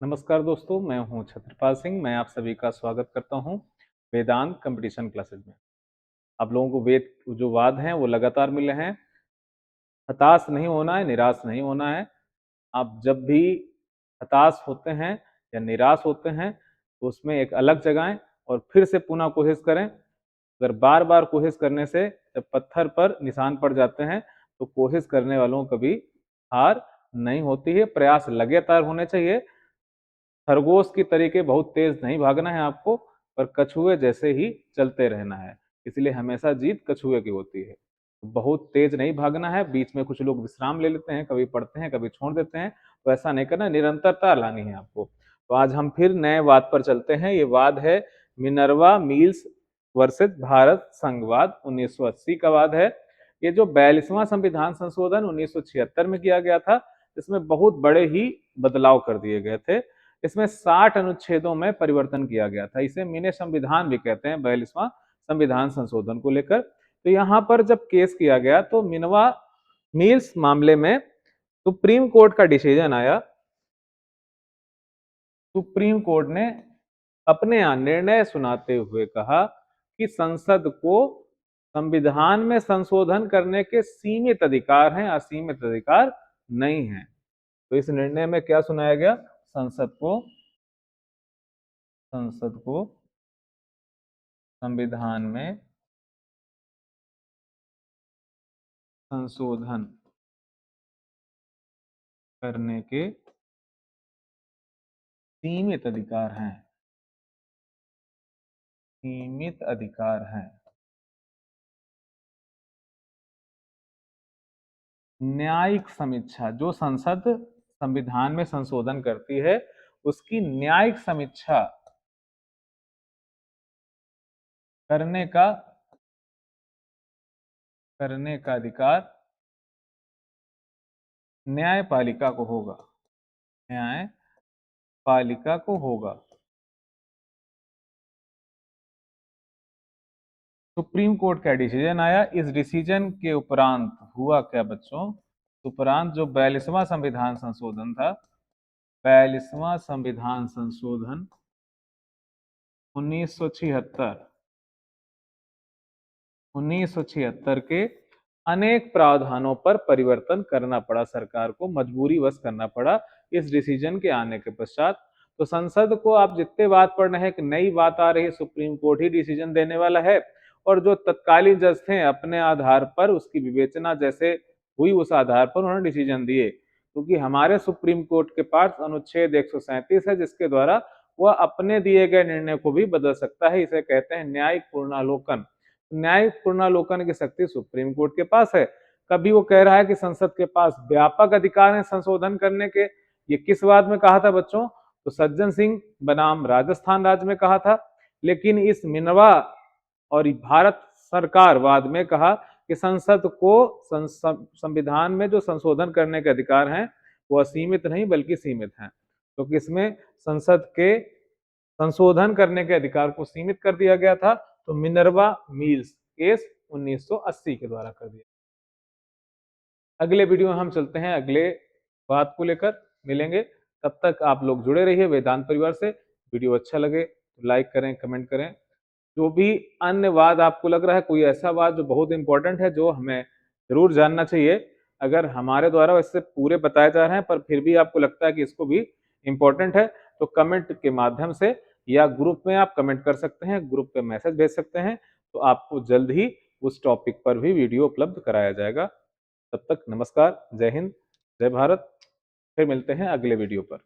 नमस्कार दोस्तों, मैं हूं छत्रपाल सिंह। मैं आप सभी का स्वागत करता हूं वेदांत कंपटीशन क्लासेस में। आप लोगों को वेद जो वाद हैं वो लगातार मिल रहे हैं। हताश नहीं होना है, निराश नहीं होना है। आप जब भी हताश होते हैं या निराश होते हैं तो उसमें एक अलग जगाएं और फिर से पुनः कोशिश करें। अगर बार बार कोशिश करने से जब पत्थर पर निशान पड़ जाते हैं तो कोशिश करने वालों को कभी हार नहीं होती है। प्रयास लगातार होने चाहिए। खरगोश की तरीके बहुत तेज नहीं भागना है आपको, पर कछुए जैसे ही चलते रहना है। इसलिए हमेशा जीत कछुए की होती है। बहुत तेज नहीं भागना है, बीच में कुछ लोग विश्राम ले लेते हैं, कभी पढ़ते हैं, कभी छोड़ देते हैं। तो ऐसा नहीं करना, निरंतरता लानी है आपको। तो आज हम फिर नए वाद पर चलते हैं। ये वाद है मिनर्वा मिल्स वर्सेस भारत संघवाद 1980 का वाद है। ये जो 42वां संविधान संशोधन 1976 में किया गया था, इसमें बहुत बड़े ही बदलाव कर दिए गए थे। इसमें 60 अनुच्छेदों में परिवर्तन किया गया था। इसे मिनी संविधान भी कहते हैं, 42वां संविधान संशोधन को लेकर। तो यहाँ पर जब केस किया गया तो मिनवा मिल्स मामले में सुप्रीम कोर्ट का डिसीजन आया। सुप्रीम कोर्ट ने अपने यहाँ निर्णय सुनाते हुए कहा कि संसद को संविधान में संशोधन करने के सीमित अधिकार हैं, असीमित अधिकार नहीं है। तो इस निर्णय में क्या सुनाया गया? संसद को संविधान में संशोधन करने के सीमित अधिकार हैं। सीमित अधिकार हैं। न्यायिक समीक्षा, जो संसद संविधान में संशोधन करती है उसकी न्यायिक समीक्षा करने का अधिकार न्यायपालिका को होगा। न्यायपालिका को होगा। सुप्रीम कोर्ट का डिसीजन आया। इस डिसीजन के उपरांत हुआ क्या बच्चों? उपरांत जो 42वां संविधान संशोधन था, 42वां संविधान संशोधन 1976 के अनेक प्रावधानों पर परिवर्तन करना पड़ा सरकार को, मजबूरीवश करना पड़ा इस डिसीजन के आने के पश्चात। तो संसद को आप जितने बात पढ़ रहे हैं, एक नई बात आ रही है, सुप्रीम कोर्ट ही डिसीजन देने वाला है। और जो तत्कालीन जज थे अपने आधार पर उसकी विवेचना जैसे हुई उस आधार पर उन्होंने डिसीजन दिए। क्योंकि हमारे सुप्रीम कोर्ट के पास अनुच्छेद 137 है जिसके द्वारा वह अपने दिए गए निर्णय को भी बदल सकता है। इसे कहते हैं न्यायिक पूर्णावलोकन। न्यायिक पूर्णावलोकन की शक्ति सुप्रीम कोर्ट के पास है। कभी वो कह रहा है कि संसद के पास व्यापक अधिकार है संशोधन करने के। ये किस वाद में कहा था बच्चों? तो सज्जन सिंह बनाम राजस्थान राज्य में कहा था। लेकिन इस मिनवा और भारत सरकार वाद में कहा कि संसद को संविधान में जो संशोधन करने के अधिकार हैं वो असीमित नहीं बल्कि सीमित हैं। तो किसमें? संसद के संशोधन करने के अधिकार को सीमित कर दिया गया था। तो मिनर्वा मिल्स केस 1980 के द्वारा कर दिया। अगले वीडियो में हम चलते हैं अगले बात को लेकर, मिलेंगे। तब तक आप लोग जुड़े रहिए वेदांत परिवार से। वीडियो अच्छा लगे तो लाइक करें, कमेंट करें। जो भी अन्य वाद आपको लग रहा है, कोई ऐसा वाद जो बहुत इंपॉर्टेंट है जो हमें जरूर जानना चाहिए, अगर हमारे द्वारा वैसे पूरे बताए जा रहे हैं पर फिर भी आपको लगता है कि इसको भी इम्पोर्टेंट है, तो कमेंट के माध्यम से या ग्रुप में आप कमेंट कर सकते हैं, ग्रुप पे मैसेज भेज सकते हैं। तो आपको जल्द ही उस टॉपिक पर भी वीडियो उपलब्ध कराया जाएगा। तब तक नमस्कार, जय हिंद, जय भारत। फिर मिलते हैं अगले वीडियो पर।